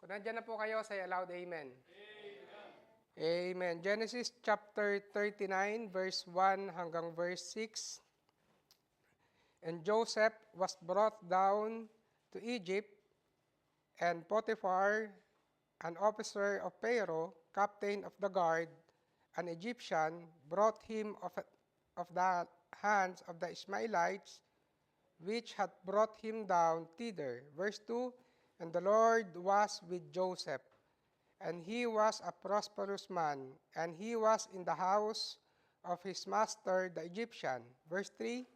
Kung nandiyan na po kayo, say aloud, Amen. Amen. Genesis chapter 39, verse 1 hanggang verse 6. And Joseph was brought down to Egypt, and Potiphar, an officer of Pharaoh, captain of the guard, an Egyptian, brought him of the hands of the Ishmaelites, which had brought him down thither. Verse 2, and the Lord was with Joseph, and he was a prosperous man, and he was in the house of his master the Egyptian. Verse 3,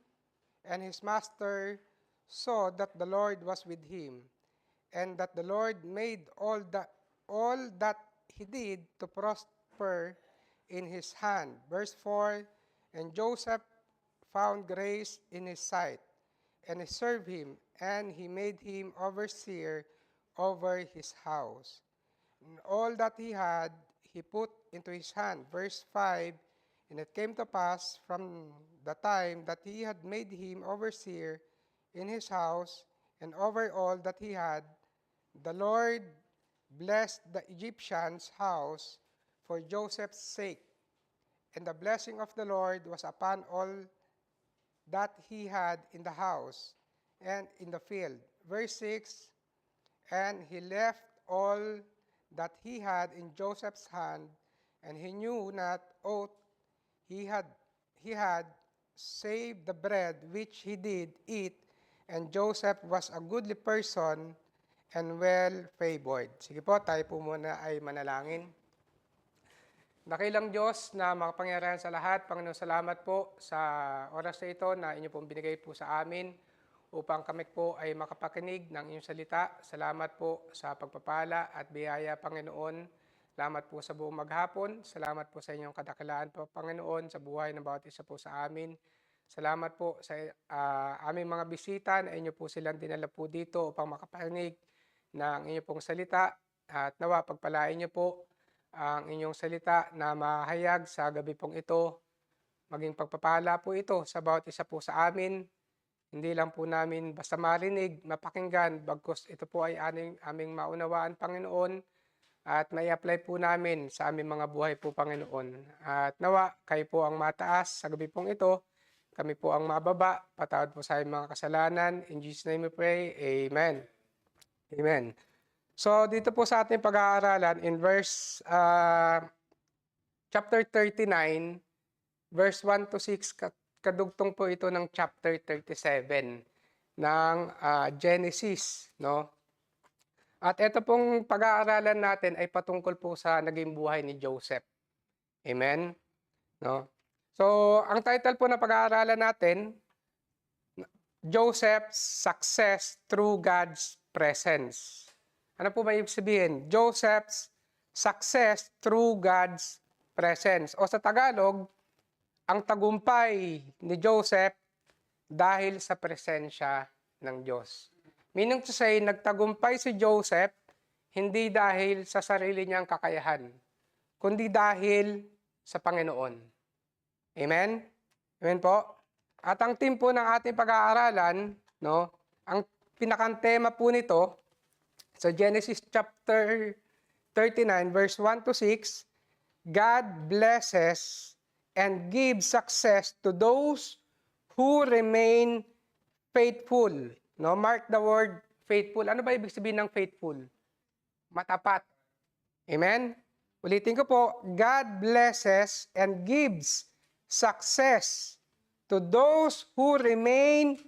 and his master saw that the Lord was with him, and that the Lord made all that he did to prosper in his hand. Verse 4, and Joseph found grace in his sight, and he served him, and he made him overseer over his house. And all that he had, he put into his hand. Verse 5, and it came to pass from the time that he had made him overseer in his house, and over all that he had, the Lord blessed the Egyptian's house for Joseph's sake. And the blessing of the Lord was upon all that he had in the house and in the field. Verse 6, and he left all that he had in Joseph's hand, and he knew not aught he had save the bread which he did eat, and Joseph was a goodly person and well-favored. Sige po, tayo po muna ay manalangin. Dakilang Diyos na makapangyarihan sa lahat, Panginoon, salamat po sa oras na ito na inyo pong binigay po sa amin upang kami po ay makapakinig ng inyong salita. Salamat po sa pagpapala at biyaya, Panginoon. Salamat po sa buong maghapon. Salamat po sa inyong kadakilaan po, Panginoon, sa buhay ng bawat isa po sa amin. Salamat po sa aming mga bisita na inyo po silang dinala po dito upang makapakinig ng inyong pong salita. At nawa, pagpalain niyo po ang inyong salita na mahayag sa gabi pong ito. Maging pagpapala po ito sa bawat isa po sa amin. Hindi lang po namin basta marinig, mapakinggan, bagkus ito po ay aming maunawaan, Panginoon, at mai-apply po namin sa aming mga buhay po, Panginoon. At nawa, kayo po ang mataas sa gabi pong ito. Kami po ang mababa. Patawad po sa aming mga kasalanan. In Jesus' name we pray. Amen. Amen. So, dito po sa ating pag-aaralan, in verse chapter 39, verse 1 to 6, kadugtong po ito ng chapter 37 ng Genesis, no? At ito pong pag-aaralan natin ay patungkol po sa naging buhay ni Joseph. Amen? No? So, ang title po na pag-aaralan natin, Joseph's Success Through God's Presence. Ano po ba ibig sabihin? Joseph's Success Through God's Presence. O sa Tagalog, ang tagumpay ni Joseph dahil sa presensya ng Diyos. Meaning to say, nagtagumpay si Joseph hindi dahil sa sarili niyang kakayahan, kundi dahil sa Panginoon. Amen? Amen po? At ang theme po ng ating pag-aaralan, no, ang pinakantema po nito, sa Genesis chapter 39, verse 1 to 6, God blesses and gives success to those who remain faithful. No, mark the word faithful. Ano ba ibig sabihin ng faithful? Matapat. Amen? Ulitin ko po, God blesses and gives success to those who remain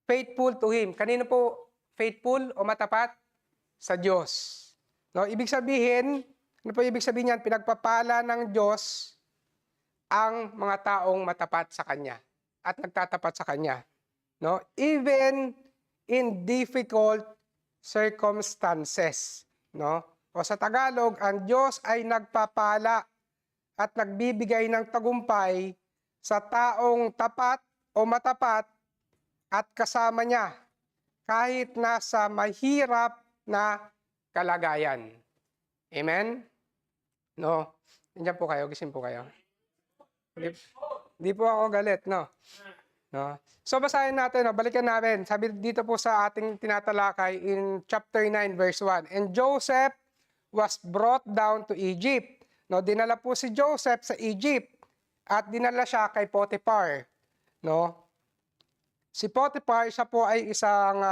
faithful to Him. Kanino po faithful o matapat? Sa Diyos. No, ibig sabihin, ano po ibig sabihin niyan? Pinagpapala ng Diyos ang mga taong matapat sa Kanya at nagtatapat sa Kanya. No? Even in difficult circumstances. No? O sa Tagalog, ang Diyos ay nagpapala at nagbibigay ng tagumpay sa taong tapat o matapat at kasama niya kahit nasa mahirap na kalagayan. Amen? No? Nandiyan po kayo, gising po kayo. Hindi po ako galit, no? No? So basahin natin, no? Balikan natin. Sabi dito po sa ating tinatalakay in chapter 9 verse 1. And Joseph was brought down to Egypt. No, dinala po si Joseph sa Egypt at dinala siya kay Potiphar. No? Si Potiphar, siya po ay isang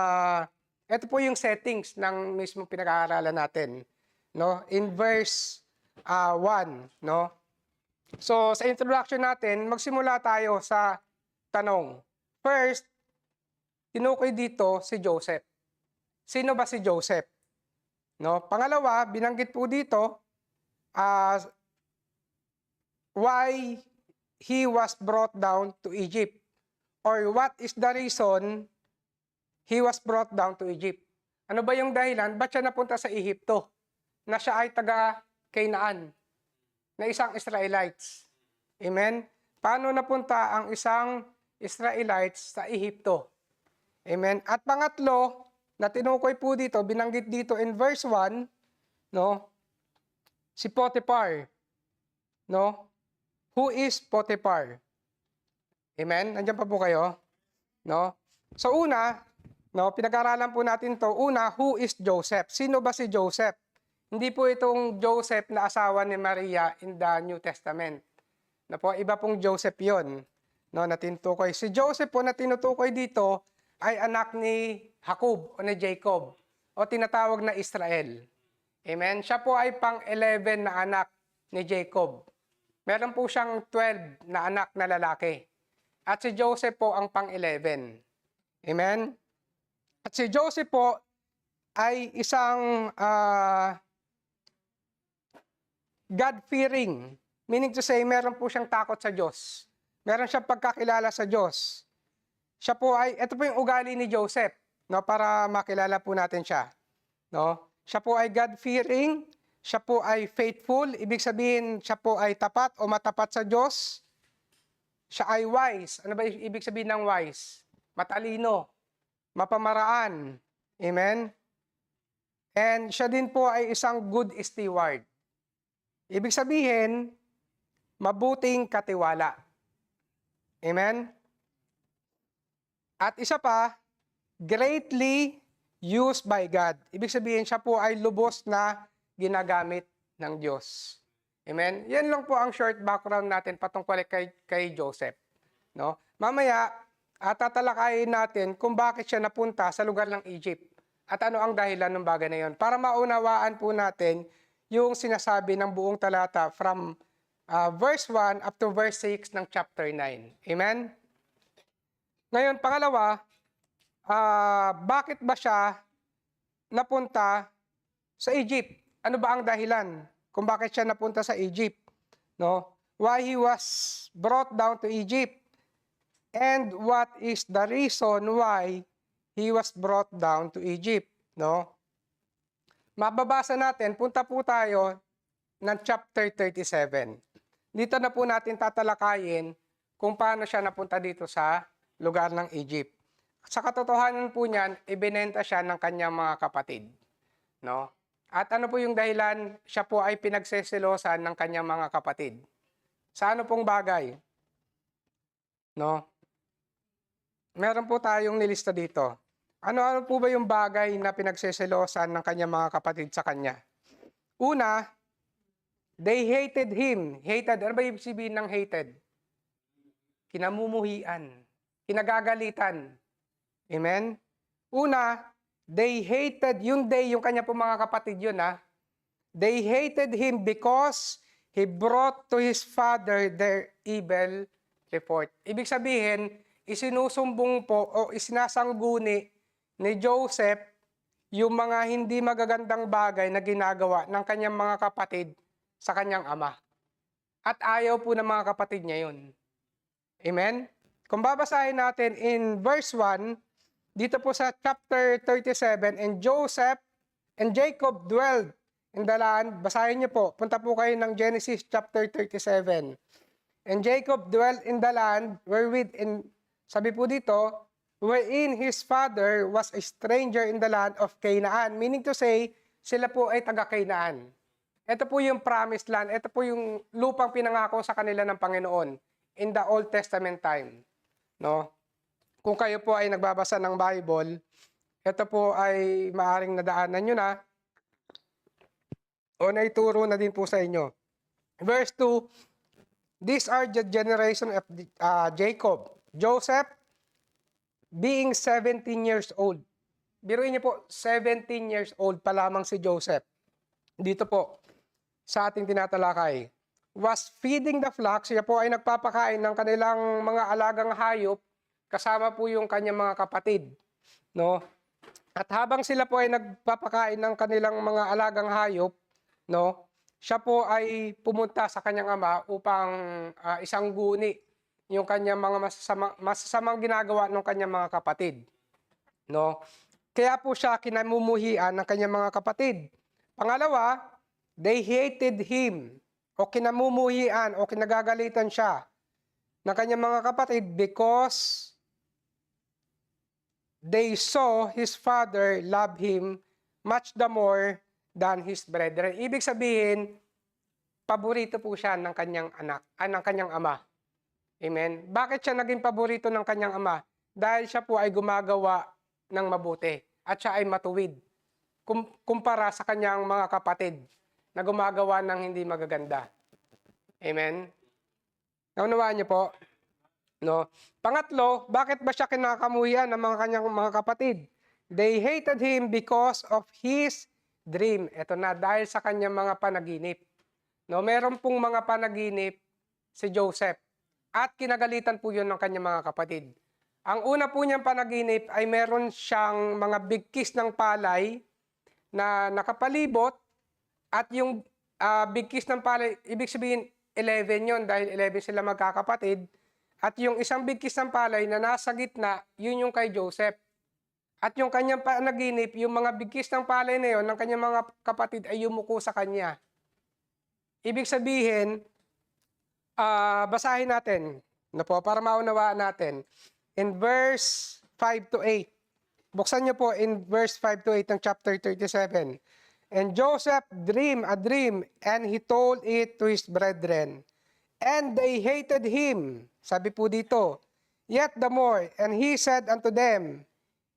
ito po yung settings ng mismo pinag-aaralan natin, no? In verse 1, no? So, sa introduction natin, magsimula tayo sa tanong. First, tinukoy dito si Joseph. Sino ba si Joseph? No? Pangalawa, binanggit po dito why he was brought down to Egypt, or what is the reason he was brought down to Egypt. Ano ba yung dahilan? Ba't siya napunta sa Ehipto? Na siya ay taga-Canaan, na isang Israelites. Amen? Paano napunta ang isang Israelites sa Ehipto? Amen? At pangatlo, na tinukoy po dito, binanggit dito in verse 1, no? Si Potiphar. No? Who is Potiphar? Amen? Nandiyan pa po kayo? No? So una, no, pinag-aralan po natin to. Una, who is Joseph? Sino ba si Joseph? Hindi po itong Joseph na asawa ni Maria in the New Testament. Na po, iba pong Joseph yon, no, na tinutukoy. Si Joseph po na tinutukoy dito ay anak ni Jacob o ni Jacob o tinatawag na Israel. Amen? Siya po ay pang-11 na anak ni Jacob. Meron po siyang 12 na anak na lalaki. At si Joseph po ang pang-11. Amen? At si Joseph po ay isang God-fearing. Meaning to say, meron po siyang takot sa Diyos. Meron siyang pagkakilala sa Diyos. Siya po ay, ito po yung ugali ni Joseph, no, para makilala po natin siya. No? Siya po ay God-fearing, siya po ay faithful, ibig sabihin siya po ay tapat o matapat sa Diyos. Siya ay wise. Ano ba ibig sabihin ng wise? Matalino, mapamaraan. Amen? And siya din po ay isang good steward. Ibig sabihin, mabuting katiwala. Amen? At isa pa, greatly used by God. Ibig sabihin, siya po ay lubos na ginagamit ng Diyos. Amen? Yan lang po ang short background natin patungkol kay Joseph. No? Mamaya, tatalakayin natin kung bakit siya napunta sa lugar ng Egypt at ano ang dahilan ng bagay na yon. Para maunawaan po natin yung sinasabi ng buong talata from verse 1 up to verse 6 ng chapter 9. Amen? Ngayon, pangalawa, bakit ba siya napunta sa Egypt? Ano ba ang dahilan kung bakit siya napunta sa Egypt? No? Why he was brought down to Egypt? And what is the reason why he was brought down to Egypt? No? Mababasa natin, punta po tayo ng chapter 37. Dito na po natin tatalakayin kung paano siya napunta dito sa lugar ng Egypt. Sa katotohanan po niyan, ibinenta siya ng kanyang mga kapatid. No? At ano po yung dahilan? Siya po ay pinagseselosan ng kanyang mga kapatid. Sa ano pong bagay? No? Meron po tayong nilista dito. Ano po ba yung bagay na pinagseselosan ng kanyang mga kapatid sa kanya? Una, they hated him. Hated, ano ba yung sabihin ng hated? Kinamumuhian. Kinagagalitan. Amen? Una, they hated, yung kanya po mga kapatid yun They hated him because he brought to his father their evil report. Ibig sabihin, isinusumbong po o isinasangguni ni Joseph yung mga hindi magagandang bagay na ginagawa ng kanyang mga kapatid sa kanyang ama. At ayaw po ng mga kapatid niya yun. Amen? Kung babasahin natin in verse 1, dito po sa chapter 37, and Joseph and Jacob dwelled in the land. Basahin niyo po. Punta po kayo ng Genesis chapter 37. And Jacob dwelt in the land wherewith, sabi po dito, wherein his father was a stranger in the land of Canaan. Meaning to say, sila po ay taga-Canaan. Ito po yung promised land. Ito po yung lupang pinangako sa kanila ng Panginoon in the Old Testament time. No? Kung kayo po ay nagbabasa ng Bible, ito po ay maaring nadaanan nyo na. o naituro na din po sa inyo. Verse 2, these are the generation of Jacob. Joseph, being 17 years old. Biruin niyo po, 17 years old pa lamang si Joseph. Dito po, sa ating tinatalakay. Was feeding the flock, siya po ay nagpapakain ng kanilang mga alagang hayop, kasama po yung kanyang mga kapatid. No? At habang sila po ay nagpapakain ng kanilang mga alagang hayop, no? Siya po ay pumunta sa kanyang ama upang isang guni yung kanyang mga masasamang ginagawa ng kanyang mga kapatid. No? Kaya po siya kinamumuhian ng kanyang mga kapatid. Pangalawa, they hated him, o kinamumuhian o kinagagalitan siya ng kanyang mga kapatid because they saw his father love him much the more than his brethren. Ibig sabihin, paborito po siya ng kanyang anak, ng kanyang ama. Amen? Bakit siya naging paborito ng kanyang ama? Dahil siya po ay gumagawa ng mabuti at siya ay matuwid kumpara sa kanyang mga kapatid na gumagawa ng hindi magaganda. Amen? Naunawaan niyo po? No? Pangatlo, bakit ba siya kinakamuhian ng mga kanyang mga kapatid? They hated him because of his dream. Ito na, dahil sa kanyang mga panaginip. No, meron pong mga panaginip si Joseph at kinagalitan po yun ng kanyang mga kapatid. Ang una po niyang panaginip ay meron siyang mga bigkis ng palay na nakapalibot at yung bigkis ng palay, ibig sabihin 11 yon dahil 11 sila magkakapatid. At yung isang bigkis ng palay na nasa gitna, yun yung kay Joseph. At yung kanyang panaginip, yung mga bigkis ng palay na yon ng kanyang mga kapatid ay yumuko sa kanya. Ibig sabihin, basahin natin na po, para maunawaan natin. In verse 5 to 8. Buksan niyo po in verse 5 to 8 ng chapter 37. And Joseph dreamed a dream, and he told it to his brethren. And they hated him. Sabi po dito, yet the more. And he said unto them,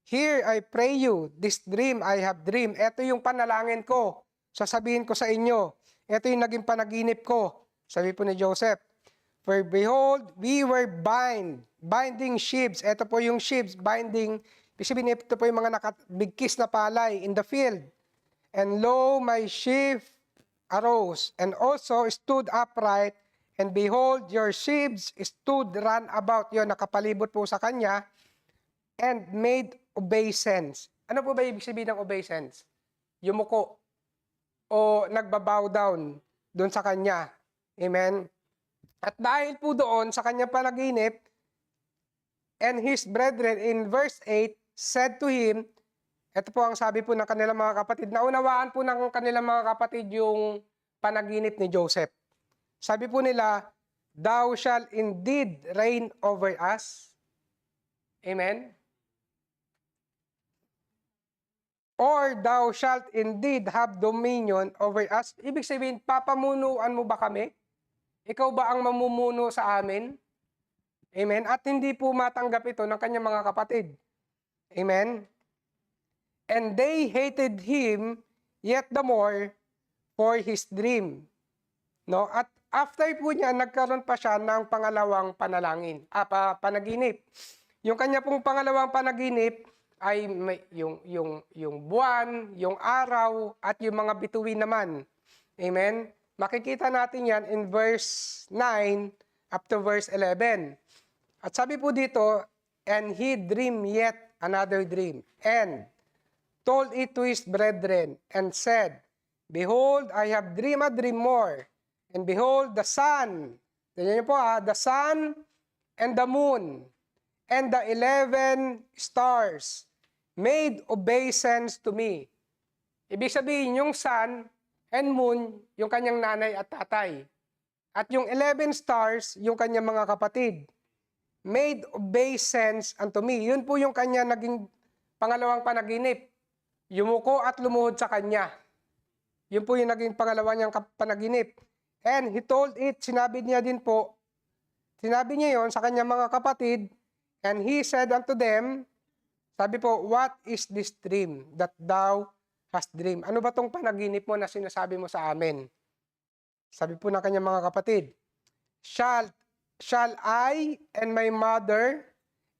here I pray you, this dream I have dreamed. Ito yung panalangin ko. Sasabihin ko sa inyo. Ito yung naging panaginip ko. Sabi po ni Joseph, for behold, we were binding sheaves. Ito po yung sheaves, binding. Sabihin, ito po yung mga nakabigkis na palay in the field. And lo, my sheaf arose, and also stood upright, and behold, your sheaves stood run about. Yun, nakapalibot po sa kanya, and made obeisance. Ano po ba ibig sabihin ng obeisance? Yumuko, o nagbabow down doon sa kanya. Amen? At dahil po doon sa kanyang panaginip, and his brethren, in verse 8, said to him, ito po ang sabi po ng kanilang mga kapatid, naunawaan po ng kanilang mga kapatid yung panaginip ni Joseph. Sabi po nila, thou shalt indeed reign over us. Amen? Or thou shalt indeed have dominion over us. Ibig sabihin, papamunuan mo ba kami? Ikaw ba ang mamumuno sa amin? Amen? At hindi po matanggap ito ng kanyang mga kapatid. Amen? And they hated him yet the more for his dream. No? At after po niya, nagkaroon pa siya ng pangalawang panaginip. Yung kanya pong pangalawang panaginip ay may, yung buwan, yung araw, at yung mga bituin naman. Amen? Makikita natin yan in verse 9 up to verse 11. At sabi po dito, and he dreamed yet another dream, and told it to his brethren, and said, behold, I have dreamed a dream more, and behold, the sun, tingnan niyo po the sun and the moon, and the 11 stars, made obeisance to me. Ibig sabihin, yung sun and moon, yung kanyang nanay at tatay. At yung 11 stars, yung kanyang mga kapatid. Made obeisance unto me. Yun po yung kanya naging pangalawang panaginip. Yumuko at lumuhod sa kanya. Yun po yung naging pangalawa niyang panaginip. And he told it, sinabi niya yon sa kanyang mga kapatid, and he said unto them, sabi po, what is this dream that thou has dream. Ano ba tong panaginip mo na sinasabi mo sa amin? Sabi po ng kanyang mga kapatid, Shall I and my mother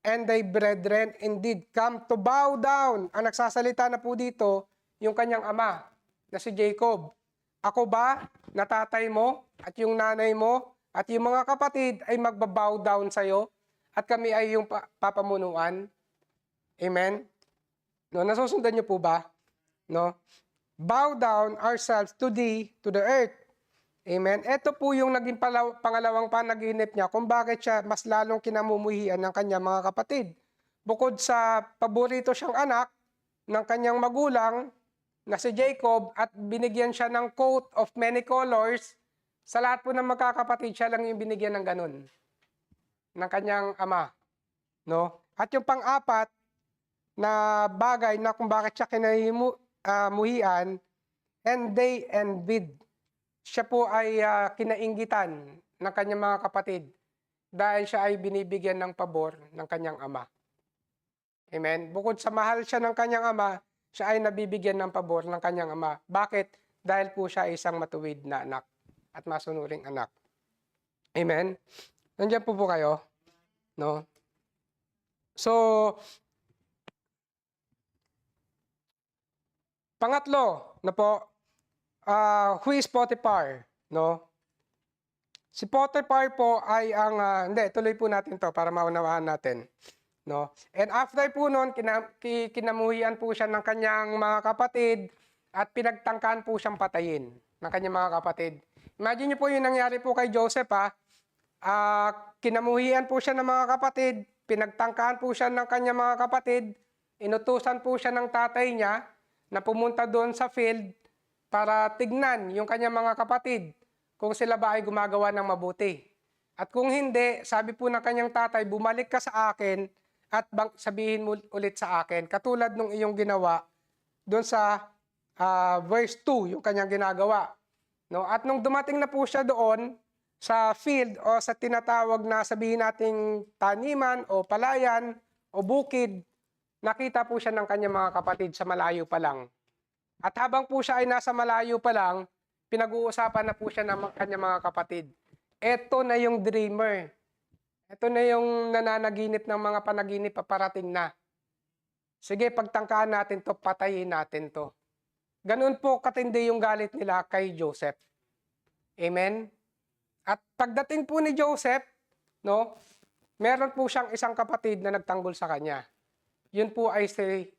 and thy brethren indeed come to bow down? Ang nagsasalita na po dito, yung kanyang ama na si Jacob. Ako ba, na tatay mo at yung nanay mo at yung mga kapatid ay magbabow down sa'yo at kami ay yung papamunuan? Amen? No, nasusundan niyo po ba? No? Bow down ourselves to thee, to the earth. Amen? Ito po yung naging pangalawang panaginip niya kung bakit siya mas lalong kinamumuhian ng kanyang mga kapatid. Bukod sa paborito siyang anak ng kanyang magulang na si Jacob at binigyan siya ng coat of many colors, sa lahat po ng magkakapatid, siya lang yung binigyan ng ganun ng kanyang ama. No? At yung pang-apat na bagay na kung bakit siya kinamuhian, and they envied. Siya po ay kinainggitan ng kanyang mga kapatid dahil siya ay binibigyan ng pabor ng kanyang ama. Amen? Bukod sa mahal siya ng kanyang ama, siya ay nabibigyan ng pabor ng kanyang ama. Bakit? Dahil po siya ay isang matuwid na anak at masunuring anak. Amen? Nandiyan po kayo? No? So, pangatlo na po, who is Potiphar? No? Si Potiphar po ay ang, hindi, tuloy po natin to para maunawaan natin. No? And after po noon, kinamuhian po siya ng kanyang mga kapatid at pinagtangkaan po siyang patayin ng kanyang mga kapatid. Imagine niyo po yung nangyari po kay Joseph, kinamuhian po siya ng mga kapatid, pinagtangkaan po siya ng kanyang mga kapatid, inutusan po siya ng tatay niya na pumunta doon sa field para tignan yung kanyang mga kapatid kung sila ba ay gumagawa ng mabuti. At kung hindi, sabi po ng kanyang tatay, bumalik ka sa akin at sabihin mo ulit sa akin. Katulad nung iyong ginawa doon sa verse 2, yung kanyang ginagawa. No? At nung dumating na po siya doon sa field o sa tinatawag na sabihin nating taniman o palayan o bukid, nakita po siya ng kanyang mga kapatid sa malayo pa lang. At habang po siya ay nasa malayo pa lang, pinag-uusapan na po siya ng kanyang mga kapatid. Ito na yung dreamer. Ito na yung nananaginip ng mga panaginip paparating na. Sige, pagtangkaan natin to, patayin natin to. Ganun po katindi yung galit nila kay Joseph. Amen? At pagdating po ni Joseph, no, meron po siyang isang kapatid na nagtanggol sa kanya. Yun po ay si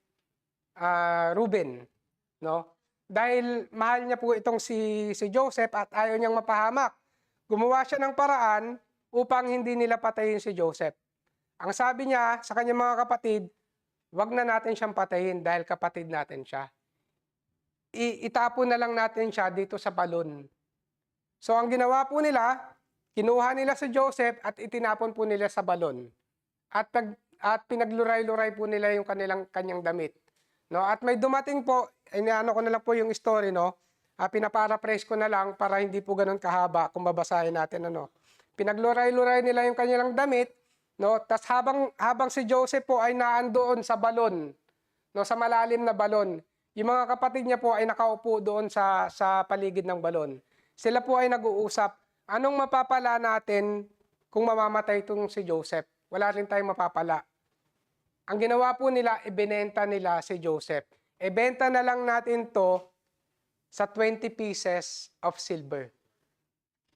Reuben. No? Dahil mahal niya po itong si Joseph at ayaw niyang mapahamak. Gumawa siya ng paraan upang hindi nila patayin si Joseph. Ang sabi niya sa kanyang mga kapatid, wag na natin siyang patayin dahil kapatid natin siya. Itapon na lang natin siya dito sa balon. So ang ginawa po nila, kinuha nila si Joseph at itinapon po nila sa balon. At pinagluray-luray po nila yung kanyang damit. No? At may dumating po, inaano ko na lang po yung story, no? Pinaparaphrase ko na lang para hindi po ganun kahaba kung babasahin natin. Pinagluray-luray nila yung kanilang damit, no? Tas habang si Joseph po ay naandoon sa balon, no? Sa malalim na balon, yung mga kapatid niya po ay nakaupo doon sa paligid ng balon. Sila po ay nag-uusap, anong mapapala natin kung mamamatay itong si Joseph? Wala rin tayong mapapala. Ang ginawa po nila, ibinenta nila si Joseph. Ibenta na lang natin to sa 20 pieces of silver.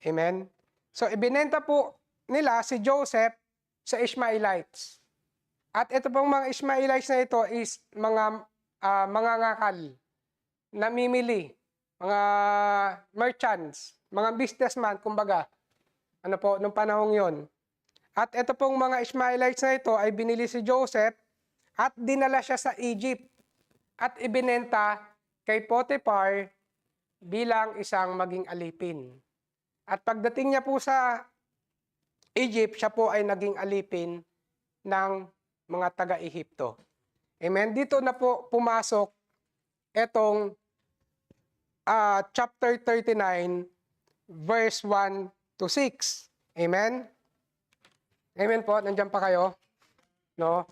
Amen? So, ibinenta po nila si Joseph sa Ishmaelites. At ito pong mga Ishmaelites na ito is mga ngakal, namimili, mga merchants, mga businessman, kumbaga. Ano po, nung panahong yon. At ito pong mga Ishmaelites na ito ay binili si Joseph at dinala siya sa Egypt at ibinenta kay Potiphar bilang isang maging alipin. At pagdating niya po sa Egypt, siya po ay naging alipin ng mga taga-Ehipto. Amen? Dito na po pumasok etong chapter 39, verse 1 to 6. Amen? Amen po, nandiyan pa kayo? No?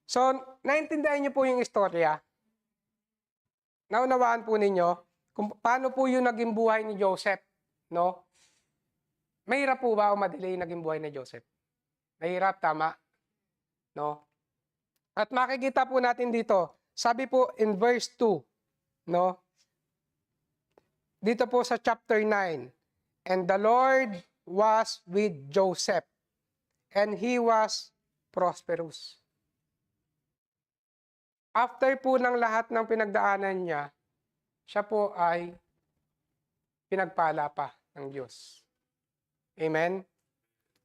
So, naintindihan niyo po yung istorya. Naunawaan po ninyo kung paano po yung naging buhay ni Joseph, no? Mahirap po ba o madali yung naging buhay ni Joseph? Mahirap, tama? No? At makikita po natin dito, sabi po in verse 2, no? Dito po sa chapter 9, and the Lord was with Joseph, and he was prosperous. After po ng lahat ng pinagdaanan niya, siya po ay pinagpala pa ng Diyos. Amen?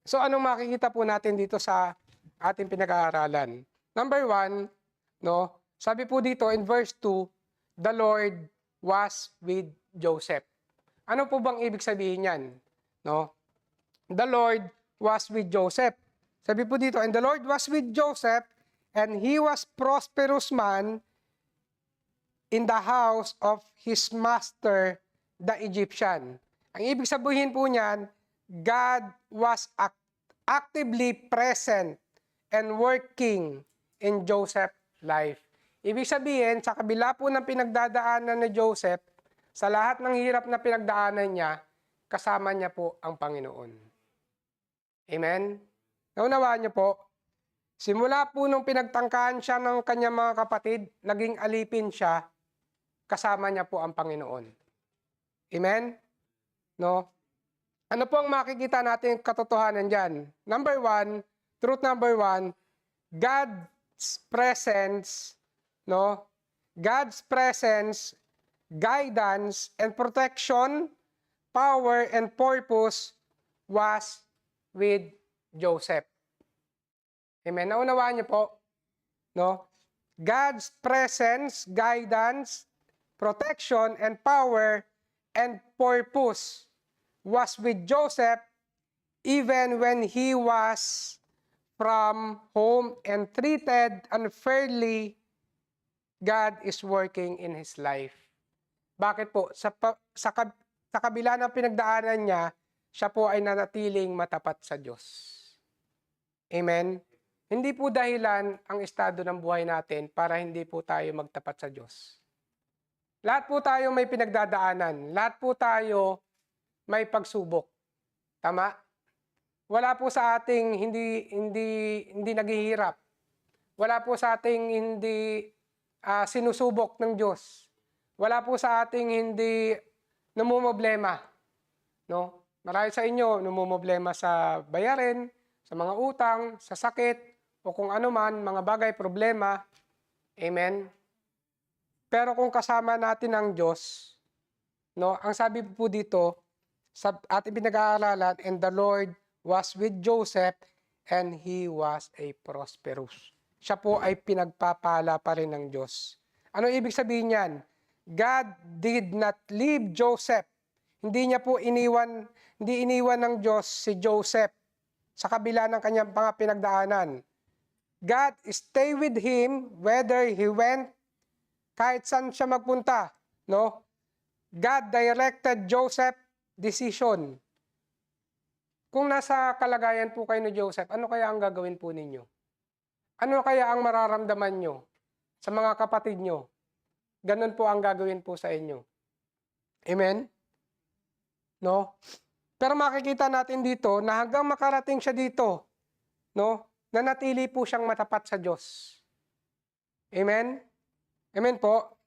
So anong makikita po natin dito sa ating pinag-aaralan? Number 1, no? Sabi po dito in verse 2, the Lord was with Joseph. Ano po bang ibig sabihin niyan? No? The Lord was with Joseph. Sabi po dito, and the Lord was with Joseph, and he was prosperous man in the house of his master, the Egyptian. Ang ibig sabihin po niyan, God was actively present and working in Joseph's life. Ibig sabihin, sa kabila po ng pinagdadaanan ni Joseph, sa lahat ng hirap na pinagdaanan niya, kasama niya po ang Panginoon. Amen? Naunawaan niyo po, simula po nung pinagtangkaan siya ng kanyang mga kapatid, naging alipin siya, kasama niya po ang Panginoon. Amen? No? Ano po ang makikita natin katotohanan dyan? Number 1, truth number 1, God's presence, no? God's presence, guidance, and protection, power, and purpose was with Joseph. Amen? Naunawaan niyo po? No? God's presence, guidance, protection, and power, and purpose was with Joseph even when he was from home and treated unfairly. God is working in his life. Bakit po? Sa kabila ng pinagdaanan niya, siya po ay nanatiling matapat sa Diyos. Amen? Hindi po dahilan ang estado ng buhay natin para hindi po tayo magtapat sa Diyos. Lahat po tayo may pinagdadaanan. Lahat po tayo may pagsubok. Tama? Wala po sa ating hindi naghihirap. Wala po sa ating hindi sinusubok ng Diyos. Wala po sa ating hindi namumblema. No? Marami sa inyo namumblema sa bayarin, sa mga utang, sa sakit, o kung ano man, mga bagay, problema. Amen? Pero kung kasama natin ang Diyos, no, ang sabi po dito, sa ating pinag-aaralan, and the Lord was with Joseph, and he was a prosperous. Siya po ay pinagpapala pa rin ng Diyos. Ano ibig sabihin niyan? God did not leave Joseph. Hindi niya po iniwan ng Diyos si Joseph sa kabila ng kanyang mga pinagdaanan. God stay with him whether he went, kahit saan siya magpunta. No? God directed Joseph decision. Kung nasa kalagayan po kayo ni Joseph, ano kaya ang gagawin po ninyo? Ano kaya ang mararamdaman nyo sa mga kapatid nyo? Ganun po ang gagawin po sa inyo. Amen? No? Pero makikita natin dito na hanggang makarating siya dito, no? Nanatili po siyang matapat sa Diyos. Amen? Amen po?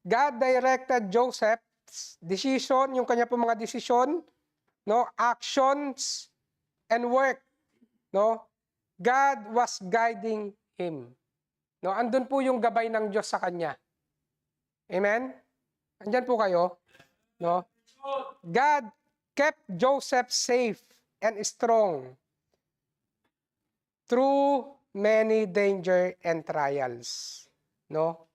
God directed Joseph's decision, yung kanya po mga desisyon, no? Actions and work, no? God was guiding him. No, andun po yung gabay ng Diyos sa kanya. Amen? Andyan po kayo, no? God kept Joseph safe and strong through many danger and trials, no?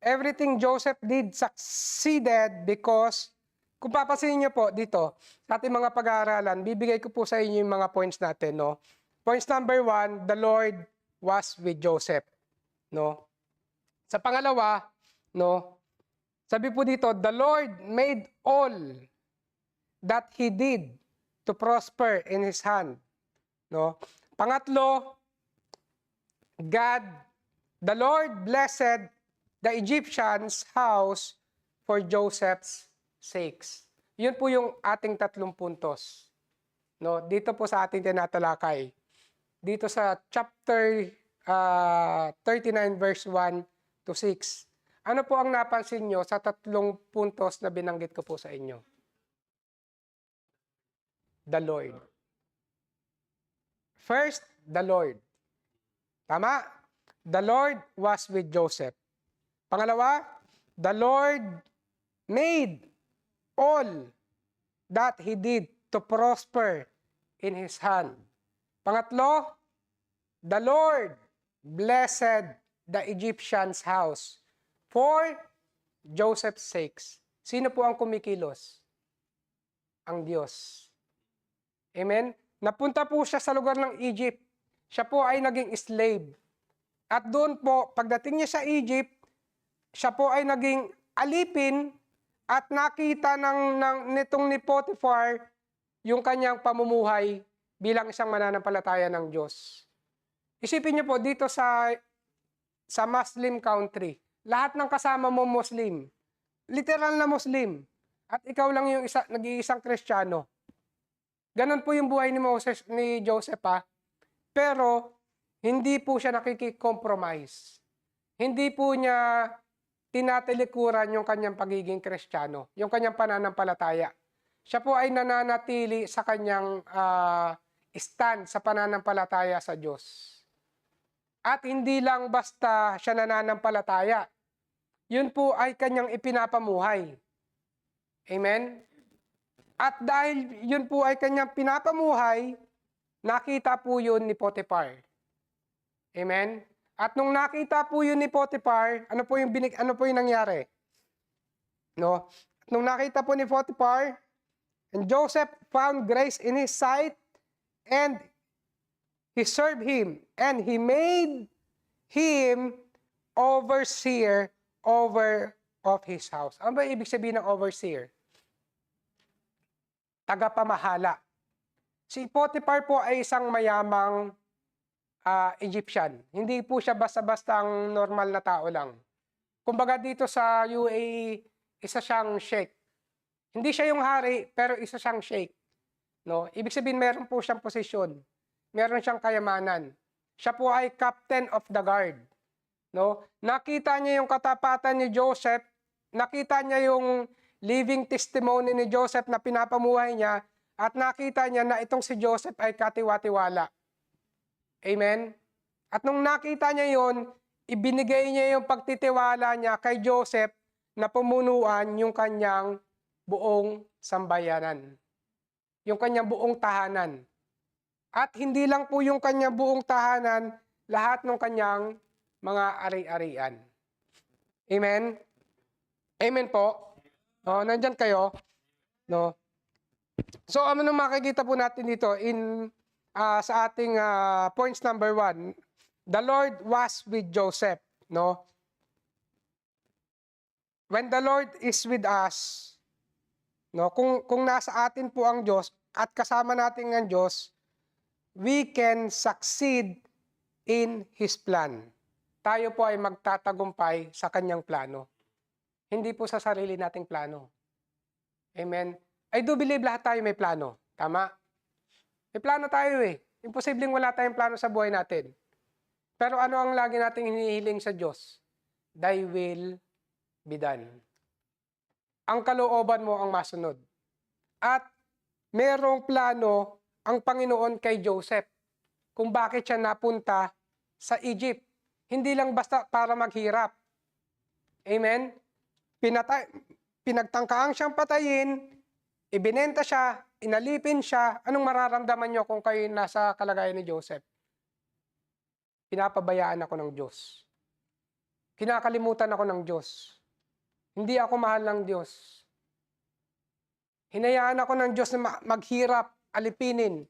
Everything Joseph did succeeded because, kung papansinin niyo po dito, sa ating mga pag-aaralan, bibigay ko po sa inyo yung mga points natin, no? Points number 1, the Lord was with Joseph, no? Sa pangalawa, no? Sabi po dito, the Lord made all that he did to prosper in his hand, no? Pangatlo, the Lord blessed the Egyptians' house for Joseph's sakes. Yun po yung ating 3 puntos. No, dito po sa ating tinatalakay. Dito sa chapter 39 verse 1 to 6. Ano po ang napansin nyo sa 3 puntos na binanggit ko po sa inyo? The Lord. First, the Lord. Tama? The Lord was with Joseph. Pangalawa, the Lord made all that he did to prosper in his hand. Pangatlo, the Lord blessed the Egyptian's house for Joseph's sakes. Sino po ang kumikilos? Ang Diyos. Amen? Napunta po siya sa lugar ng Egypt. Siya po ay naging slave. At doon po, pagdating niya sa Egypt, siya po ay naging alipin at nakita nitong ni Potiphar yung kanyang pamumuhay bilang isang mananampalataya ng Diyos. Isipin niyo po, dito sa Muslim country, lahat ng kasama mo Muslim. Literal na Muslim. At ikaw lang yung nag-iisang Kristiyano. Ganon po yung buhay ni Joseph ha. Pero, hindi po siya nakiki-compromise. Hindi po niya tinatalikuran yung kanyang pagiging Kristiyano, yung kanyang pananampalataya. Siya po ay nananatili sa kanyang stand sa pananampalataya sa Diyos. At hindi lang basta siya nananampalataya. Yun po ay kanyang ipinapamuhay. Amen? At dahil yun po ay kanyang pinapamuhay, nakita po yun ni Potiphar. Amen? At nung nakita po yun ni Potiphar, ano po yung nangyari? No? Nung nakita po ni Potiphar, and Joseph found grace in his sight, and he served him, and he made him overseer over of his house. Ano ba ibig sabihin ng overseer? Tagapamahala. Si Potiphar po ay isang mayamang Egyptian. Hindi po siya basta-bastang normal na tao lang. Kumbaga dito sa UAE, isa siyang sheikh. Hindi siya yung hari, pero isa siyang sheikh. No? Ibig sabihin, meron po siyang posisyon. Meron siyang kayamanan. Siya po ay captain of the guard. No? Nakita niya yung katapatan ni Joseph, nakita niya yung living testimony ni Joseph na pinapamuhay niya, at nakita niya na itong si Joseph ay katiwa-tiwala. Amen? At nung nakita niya yon, ibinigay niya yung pagtitiwala niya kay Joseph na pumunuan yung kanyang buong sambayanan. Yung kanyang buong tahanan. At hindi lang po yung kanyang buong tahanan, lahat ng kanyang mga ari-arian. Amen? Amen po? No, nandyan kayo? No? So, ano nung makikita po natin dito sa ating points number 1, the Lord was with Joseph. No? When the Lord is with us, no, kung nasa atin po ang Diyos at kasama natin ang Diyos, we can succeed in His plan. Tayo po ay magtatagumpay sa Kanyang plano. Hindi po sa sarili nating plano. Amen? I do believe lahat tayo may plano. Tama? May plano tayo eh. Imposibleng wala tayong plano sa buhay natin. Pero ano ang lagi nating hinihiling sa Diyos? Thy will be done. Ang kalooban mo ang masunod. At merong plano ang Panginoon kay Joseph kung bakit siya napunta sa Egypt. Hindi lang basta para maghirap. Amen? Pinagtangkaang siyang patayin, ibinenta siya, inalipin siya. Anong mararamdaman niyo kung kayo nasa kalagayan ni Joseph? Pinapabayaan ako ng Diyos. Kinakalimutan ako ng Diyos. Hindi ako mahal ng Diyos. Hinayaan ako ng Diyos na maghirap, alipinin.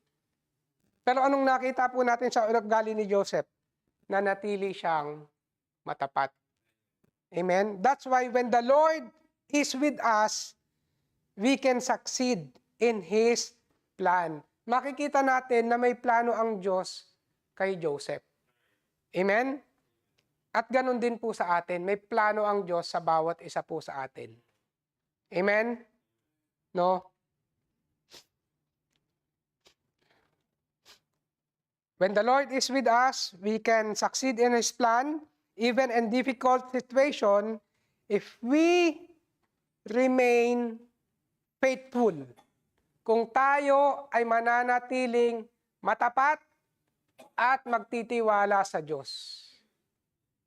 Pero anong nakita po natin sa ugali ni Joseph? Nanatili siyang matapat. Amen? That's why when the Lord is with us, we can succeed in His plan. Makikita natin na may plano ang Diyos kay Joseph. Amen? At ganun din po sa atin. May plano ang Diyos sa bawat isa po sa atin. Amen? No? When the Lord is with us, we can succeed in His plan, even in difficult situation, if we remain faithful. Kung tayo ay mananatiling matapat at magtitiwala sa Diyos.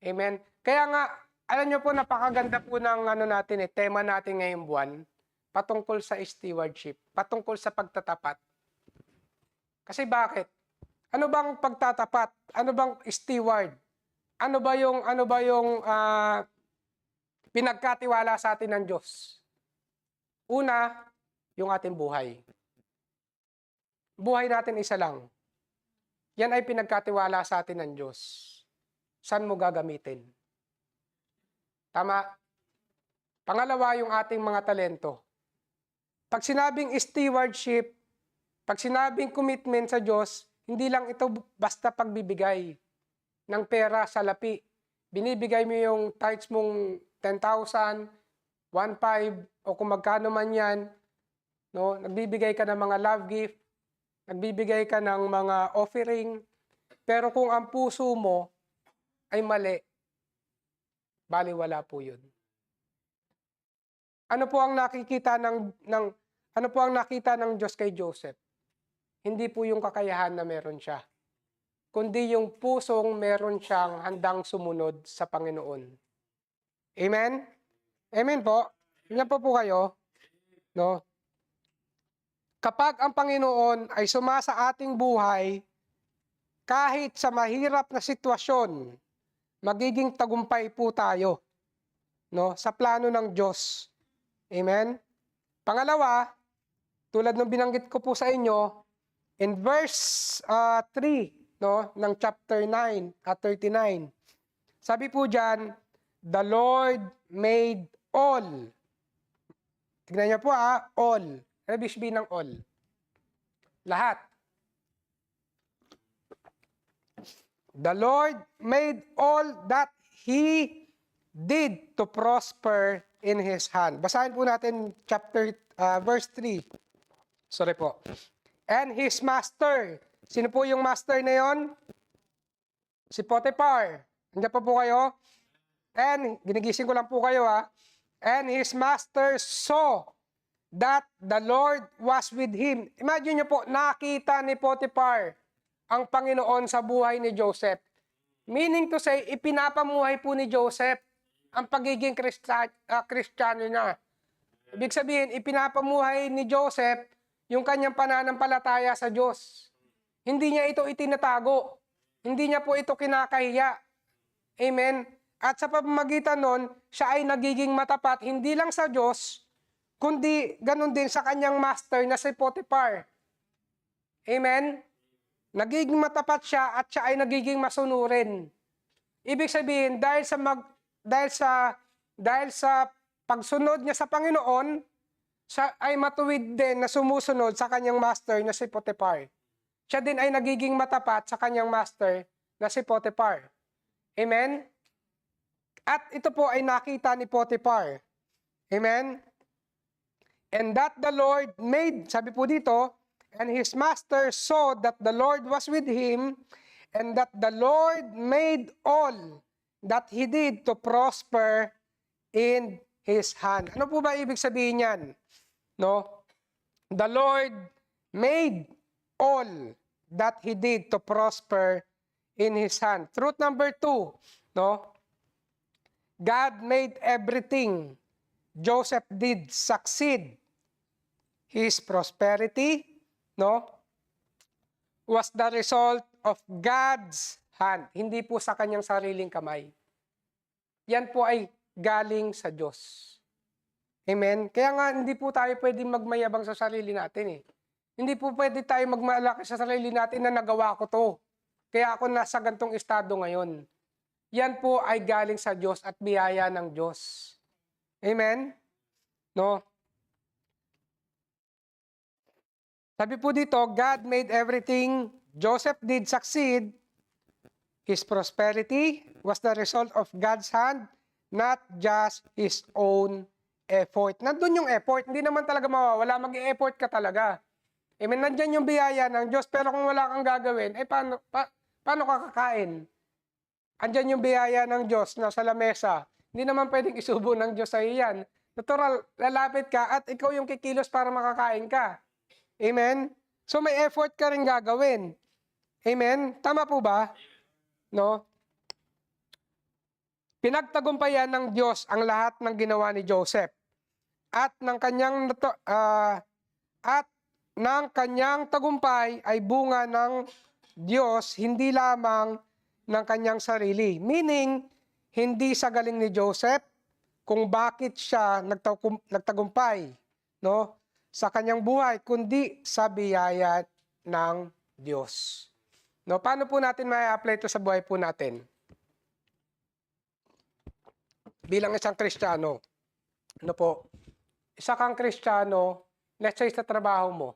Amen? Kaya nga, alam nyo po, napakaganda po ng tema natin ngayong buwan, patungkol sa stewardship, patungkol sa pagtatapat. Kasi bakit? Ano bang pagtatapat? Ano bang steward? Ano ba yung pinagkatiwala sa atin ng Diyos? Una, yung ating buhay. Buhay natin isa lang. Yan ay pinagkatiwala sa atin ng Diyos. Saan mo gagamitin? Tama? Pangalawa, yung ating mga talento. Pag sinabing stewardship, pag sinabing commitment sa Diyos, hindi lang ito basta pagbibigay ng pera sa lapi. Binibigay mo yung tithes mong 10,000, 1,500, o kung magkano man yan. No? Nagbibigay ka ng mga love gift, nagbibigay ka ng mga offering, pero kung ang puso mo ay mali, baliwala po yun. Ano po ang nakikita ano po ang nakita ng Diyos kay Joseph? Hindi po yung kakayahan na meron siya, kundi yung pusong meron siyang handang sumunod sa Panginoon. Amen? Amen po. Tingnan po kayo, no? Kapag ang Panginoon ay sumasa ating buhay, kahit sa mahirap na sitwasyon, magiging tagumpay po tayo, no, sa plano ng Diyos. Amen? Pangalawa, tulad ng binanggit ko po sa inyo, in verse 3, no, ng chapter 9 at 39, sabi po dyan, the Lord made all. Tignan niyo po all. Ano ibig sabihin ng all? Lahat. The Lord made all that He did to prosper in His hand. Basahin po natin verse 3. Sorry po. And His master. Sino po yung master na yon? Si Potiphar. Nandiyan pa po kayo? And, ginigising ko lang po kayo And his master saw that the Lord was with him. Imagine nyo po, nakita ni Potiphar ang Panginoon sa buhay ni Joseph. Meaning to say, ipinapamuhay po ni Joseph ang pagiging Kristiyano niya. Ibig sabihin, ipinapamuhay ni Joseph yung kanyang pananampalataya sa Diyos. Hindi niya ito itinatago. Hindi niya po ito kinakahiya. Amen? At sa pamamagitan nun, siya ay nagiging matapat, hindi lang sa Diyos, kundi ganun din sa kanyang master na si Potiphar. Amen? Nagiging matapat siya at siya ay nagiging masunurin. Ibig sabihin, dahil sa pagsunod niya sa Panginoon, siya ay matuwid din na sumusunod sa kanyang master na si Potiphar. Siya din ay nagiging matapat sa kanyang master na si Potiphar. Amen? At ito po ay nakita ni Potiphar. Amen? And that the Lord made, sabi po dito, and his master saw that the Lord was with him, and that the Lord made all that he did to prosper in his hand. Ano po ba ibig sabihin yan? No? The Lord made all that he did to prosper in his hand. Truth number 2, no? God made everything Joseph did succeed. His prosperity, no, was the result of God's hand. Hindi po sa kanyang sariling kamay. Yan po ay galing sa Diyos. Amen? Kaya nga, hindi po tayo pwedeng magmayabang sa sarili natin Hindi po pwede tayo magmalaki sa sarili natin na nagawa ko to. Kaya ako nasa gantong estado ngayon. Yan po ay galing sa Diyos at biyaya ng Diyos. Amen? No? Sabi po dito, God made everything Joseph did succeed. His prosperity was the result of God's hand, not just his own effort. Nandun yung effort, hindi naman talaga mawawala, mag-e-effort ka talaga. Amen, nandyan yung biyaya ng Diyos, pero kung wala kang gagawin, paano ka kakain? Andyan yung biyaya ng Diyos na sa lamesa. Hindi naman pwedeng isubo ng Diyos sa iyan. Natural, lalapit ka at ikaw yung kikilos para makakain ka. Amen? So may effort ka rin gagawin. Amen? Tama po ba? No? Pinagtagumpayan ng Diyos ang lahat ng ginawa ni Joseph at ng kanyang tagumpay ay bunga ng Diyos, hindi lamang ng kanyang sarili. Meaning, hindi sa galing ni Joseph kung bakit siya nagtagumpay, no, sa kanyang buhay, kundi sa biyaya ng Diyos. No, paano po natin ma-apply ito sa buhay po natin? Bilang isang Kristiyano, ano po, isa kang Kristiyano, let's say sa trabaho mo,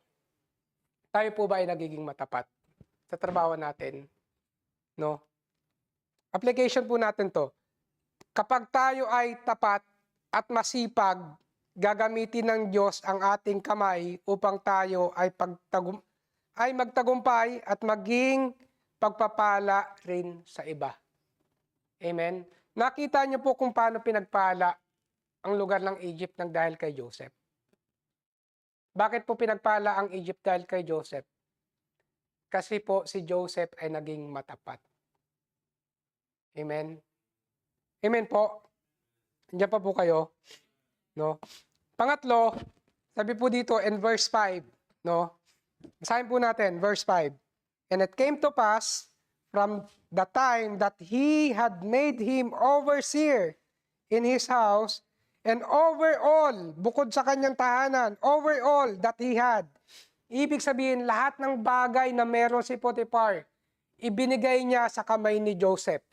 tayo po ba ay nagiging matapat sa trabaho natin? No? Application po natin to. Kapag tayo ay tapat at masipag, gagamitin ng Diyos ang ating kamay upang tayo ay magtagumpay at maging pagpapala rin sa iba. Amen? Nakita niyo po kung paano pinagpala ang lugar ng Egypt ng dahil kay Joseph. Bakit po pinagpala ang Egypt dahil kay Joseph? Kasi po si Joseph ay naging matapat. Amen? Amen po? Diyan pa po kayo? No? Pangatlo, sabi po dito in verse 5, no? Basahin po natin, verse 5. And it came to pass from the time that he had made him overseer in his house, and over all, bukod sa kanyang tahanan, over all that he had. Ibig sabihin, lahat ng bagay na meron si Potiphar, ibinigay niya sa kamay ni Joseph.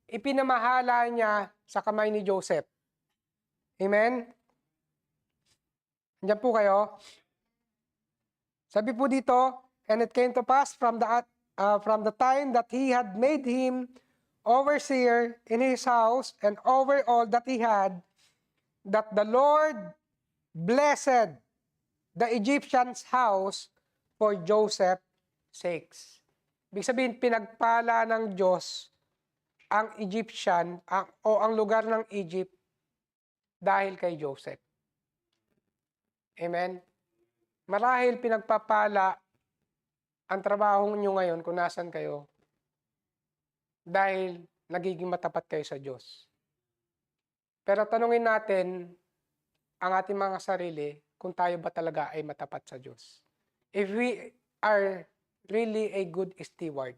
Ipinamahala niya sa kamay ni Joseph. Amen? Diyan po kayo. Sabi po dito, and it came to pass from the time that he had made him overseer in his house and over all that he had, that the Lord blessed the Egyptian's house for Joseph's sakes. Ibig sabihin, pinagpala ng Diyos ang Egyptian ang lugar ng Egypt dahil kay Joseph. Amen? Marahil pinagpapala ang trabaho nyo ngayon kung nasan kayo dahil nagiging matapat kayo sa Diyos. Pero tanungin natin ang ating mga sarili kung tayo ba talaga ay matapat sa Diyos. If we are really a good steward.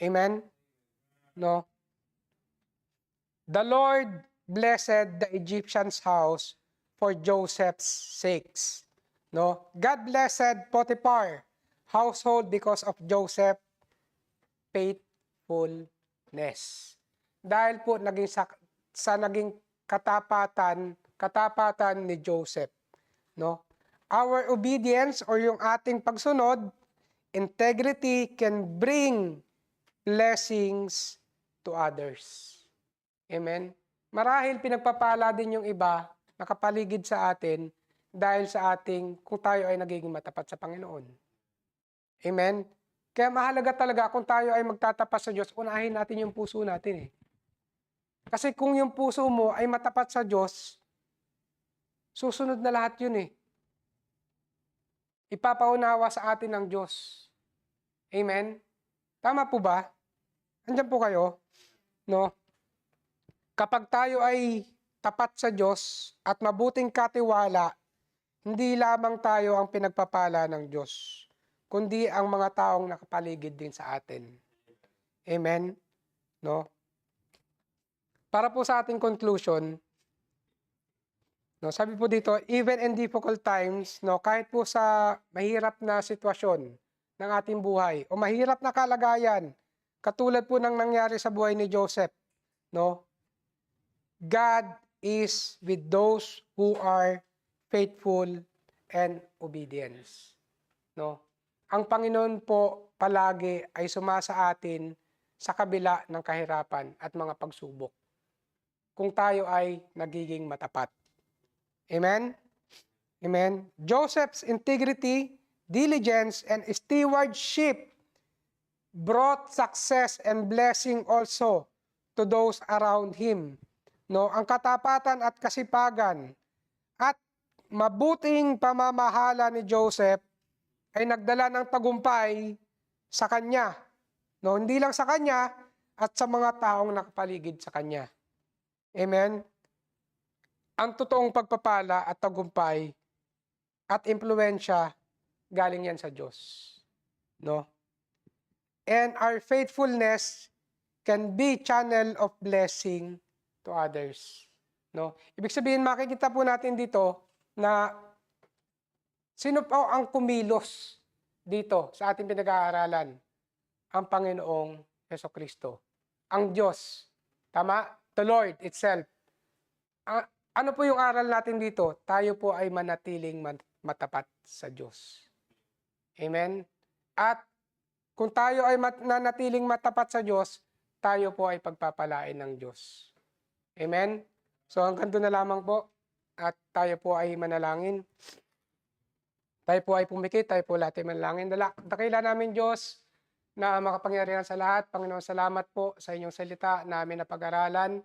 Amen? No? The Lord blessed the Egyptian's house for Joseph's sakes. No? God blessed Potiphar household because of Joseph's faithfulness. Dahil po naging naging katapatan ni Joseph. No? Our obedience or yung ating pagsunod, integrity can bring blessings to others. Amen? Marahil pinagpapala din yung iba nakapaligid sa atin dahil sa ating kung tayo ay nagiging matapat sa Panginoon. Amen? Kaya mahalaga talaga kung tayo ay magtatapat sa Diyos, unahin natin yung puso natin eh. Kasi kung yung puso mo ay matapat sa Diyos, susunod na lahat yun eh. Ipapaunawa sa atin ng Diyos. Amen? Tama po ba? Andiyan po kayo? No? Kapag tayo ay tapat sa Diyos at mabuting katiwala, hindi lamang tayo ang pinagpapala ng Diyos, kundi ang mga taong nakapaligid din sa atin. Amen? No? Para po sa ating conclusion, no, sabi po dito, even in difficult times, no, kahit po sa mahirap na sitwasyon ng ating buhay o mahirap na kalagayan, katulad po ng nangyari sa buhay ni Joseph, no, God is with those who are faithful and obedience. No? ang Panginoon po palagi ay sumasa atin sa kabila ng kahirapan at mga pagsubok. Kung tayo ay nagiging matapat. Amen? Amen? Joseph's integrity, diligence, and stewardship brought success and blessing also to those around him. No, ang katapatan at kasipagan at mabuting pamamahala ni Joseph ay nagdala ng tagumpay sa kanya. No, hindi lang sa kanya at sa mga taong nakapaligid sa kanya. Amen? Ang totoong pagpapala at tagumpay at impluwensya galing yan sa Diyos. No? And our faithfulness can be channel of blessing to others. No? Ibig sabihin, makikita po natin dito na sino po ang kumilos dito sa ating pinag-aaralan? Ang Panginoong Jesucristo. Ang Diyos. Tama? The Lord itself. Ano po yung aral natin dito? Tayo po ay manatiling matapat sa Diyos. Amen? At kung tayo ay nanatiling matapat sa Diyos, tayo po ay pagpapalain ng Diyos. Amen? So hanggang doon na lamang po at tayo po ay manalangin. Tayo po ay pumikit, tayo po lahat ay manalangin. Dakila namin Diyos na makapangyarihan sa lahat. Panginoon, salamat po sa inyong salita na amin na pag-aralan.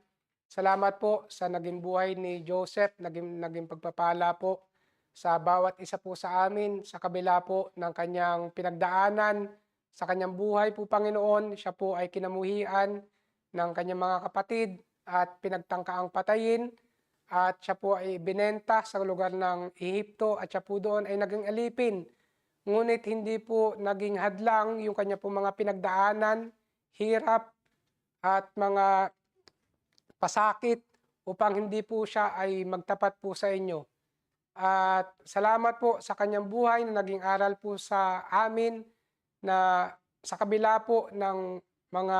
Salamat po sa naging buhay ni Joseph, naging pagpapala po sa bawat isa po sa amin, sa kabila po ng kanyang pinagdaanan, sa kanyang buhay po, Panginoon. Siya po ay kinamuhian ng kanyang mga kapatid at pinagtangkaang patayin. At siya po ay binenta sa lugar ng Ehipto at siya po doon ay naging alipin. Ngunit hindi po naging hadlang yung kanya po mga pinagdaanan, hirap at mga pasakit upang hindi po siya ay magtapat po sa inyo. At salamat po sa kanyang buhay na naging aral po sa amin na sa kabila po ng mga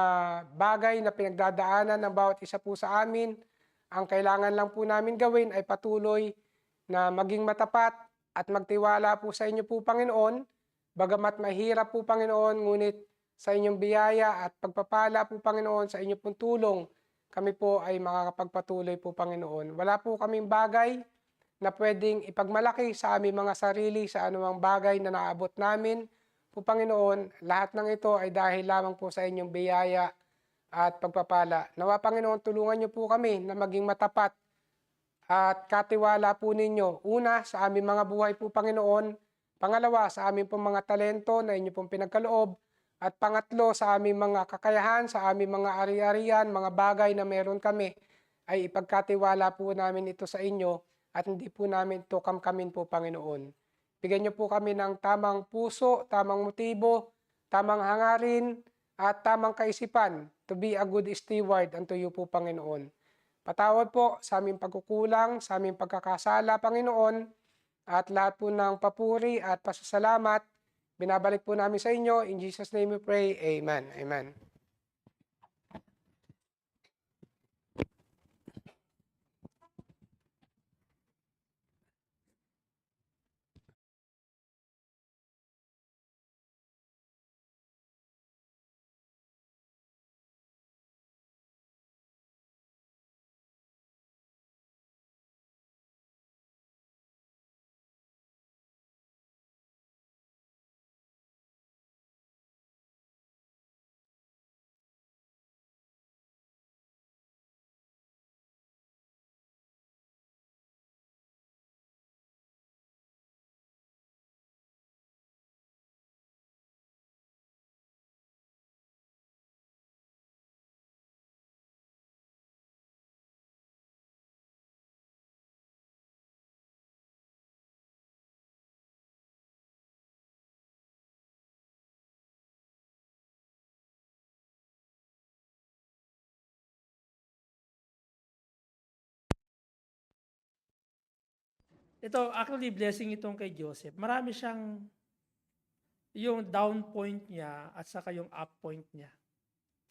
bagay na pinagdadaanan ng bawat isa po sa amin, ang kailangan lang po namin gawin ay patuloy na maging matapat at magtiwala po sa inyo po, Panginoon. Bagamat mahirap po, Panginoon, ngunit sa inyong biyaya at pagpapala po, Panginoon, sa inyong pong tulong, kami po ay makakapagpatuloy po, Panginoon. Wala po kaming bagay na pwedeng ipagmalaki sa aming mga sarili sa anumang bagay na naabot namin. Po, Panginoon, lahat ng ito ay dahil lamang po sa inyong biyaya at pagpapala. Nawa, Panginoon, tulungan niyo po kami na maging matapat at katiwala po ninyo. Una, sa aming mga buhay po, Panginoon. Pangalawa, sa aming pong mga talento na inyo pong pinagkaloob. At pangatlo, sa aming mga kakayahan, sa aming mga ari-arian, mga bagay na meron kami, ay ipagkatiwala po namin ito sa inyo at hindi po namin ito kamkamin po, Panginoon. Bigyan niyo po kami ng tamang puso, tamang motibo, tamang hangarin, at tamang kaisipan to be a good steward unto you po, Panginoon. Patawad po sa aming pagkukulang, sa aming pagkakasala, Panginoon, at lahat po ng papuri at pasasalamat, binabalik po namin sa inyo. In Jesus' name we pray. Amen. Amen. Ito, actually, blessing itong kay Joseph. Marami siyang yung down point niya at saka yung up point niya.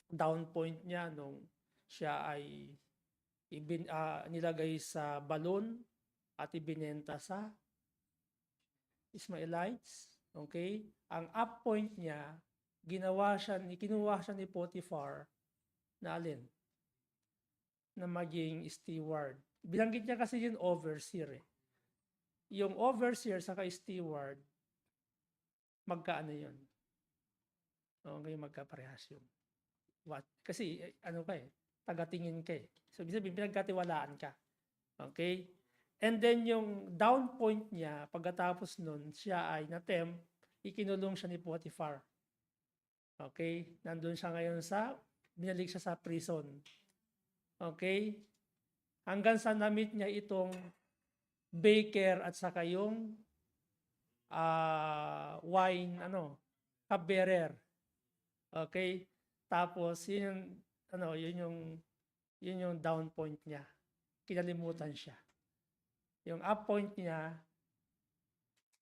Down point niya nung siya ay nilagay sa balon at ibinenta sa Ismaelites. Okay? Ang up point niya, kinuha siya ni Potiphar na alin? Na maging steward. Binanggit niya kasi yung overseer eh. Yung overseer saka steward, magkaano yun? Okay, magkaparehas yun. What? Kasi ano ka eh, tagatingin ka eh. So, ibig sabihin, pinagkatiwalaan ka. Okay? And then yung down point niya, pagkatapos nun, siya ay na-tempt, ikinulong siya ni Potiphar. Okay? Nandun siya ngayon binalik siya sa prison. Okay? Hanggang sa na-meet niya itong baker at saka yung wine, cupbearer. Okay? Tapos, yun yung down point niya. Kinalimutan siya. Yung up point niya,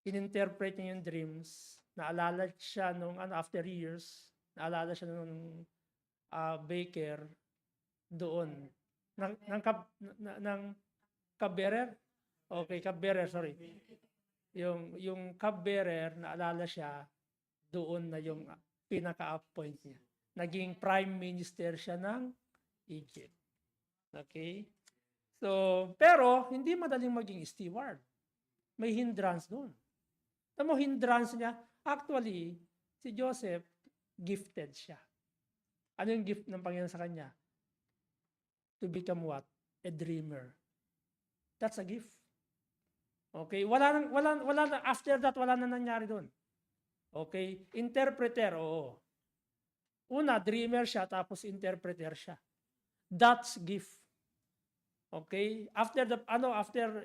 ininterpret niya yung dreams, naalala siya after years, naalala siya nung baker doon. Ng cupbearer? Okay, cupbearer, sorry. Yung cupbearer, naalala siya, doon na yung pinaka-up point niya. Naging prime minister siya ng Egypt. Okay? So, pero, hindi madaling maging steward. May hindrance doon. Alam mo, hindrance niya, actually, si Joseph, gifted siya. Ano yung gift ng Panginoon sa kanya? To become what? A dreamer. That's a gift. Okay? After that, wala na nangyari doon. Okay? Interpreter, oo. Una, dreamer siya, tapos interpreter siya. That's gift. Okay? After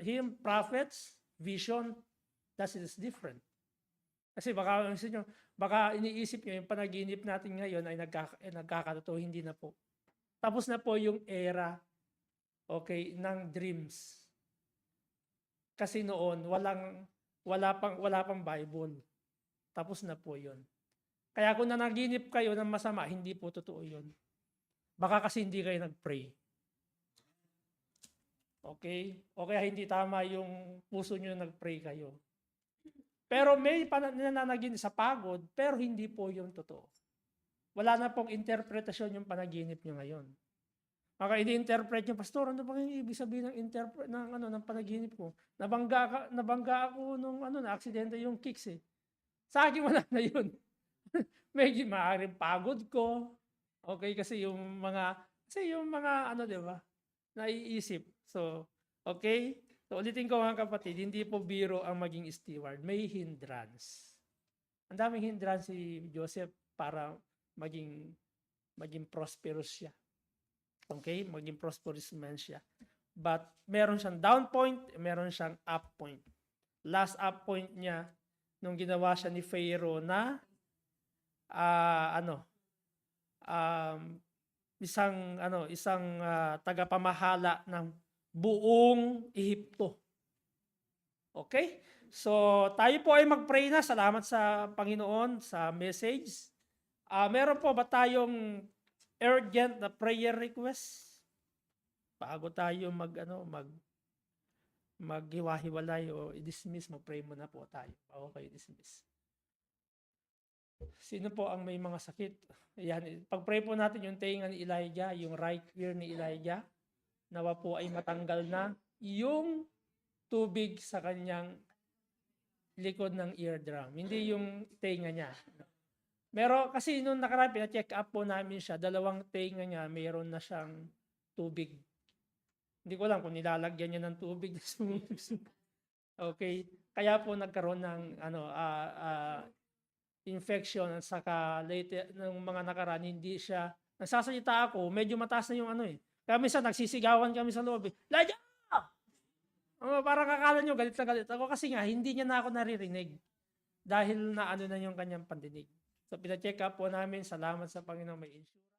him, prophets, vision, that is different. Kasi baka iniisip nyo, yung panaginip natin ngayon ay nagkakatotoo, hindi na po. Tapos na po yung era, okay, ng dreams. Kasi noon, wala pang Bible. Tapos na po yun. Kaya kung nanaginip kayo ng masama, hindi po totoo yun. Baka kasi hindi kayo nag-pray. Okay? O kaya hindi tama yung puso nyo nag-pray kayo. Pero may nananaginip sa pagod, pero hindi po yung totoo. Wala na pong interpretasyon yung panaginip nyo ngayon. Maka ini-interpret nyo, Pastor, ano ba yung ibig sabihin ng panaginip ko? Nabangga ako nung na aksidente yung kicks eh. Sa akin wala na yun. Medyo maaaring pagod ko. Okay, kasi yung mga di ba? Naiisip. So, okay? So, ulitin ko mga kapatid, hindi po biro ang maging steward. May hindrance. Ang daming hindrance si Joseph para maging prosperous siya. Okay? Maging prosperous man siya. But, meron siyang down point, meron siyang up point. Last up point niya, nung ginawa siya ni Pharaoh na isang tagapamahala ng buong Ehipto. Okay? So, tayo po ay mag-pray na. Salamat sa Panginoon sa message. Meron po ba tayong urgent na prayer request? Bago tayo maghiwa-hiwalay o i-dismiss, mag-pray muna po tayo. Bago kayo dismiss. Sino po ang may mga sakit? Ayan, pag-pray po natin yung tenga ni Elijah, yung right ear ni Elijah, nawa po ay matanggal na yung tubig sa kanyang likod ng eardrum. Hindi yung tenga niya. Pero kasi nung nakaraan, pina-check up po namin siya, 2 tenga niya, mayroon na siyang tubig. Hindi ko alam kung nilalagyan niya ng tubig. Okay. Kaya po nagkaroon ng infection at saka later ng mga nakaraan, hindi siya nagsasalita ako, medyo mataas na yung Kaya minsan nagsisigawan kami sa loob. Elijah! Parang akala nyo galit na galit ako kasi nga hindi niya na ako naririnig dahil na na yung kanyang pandinig. So pina-check up po namin, salamat sa Panginoon may insurance.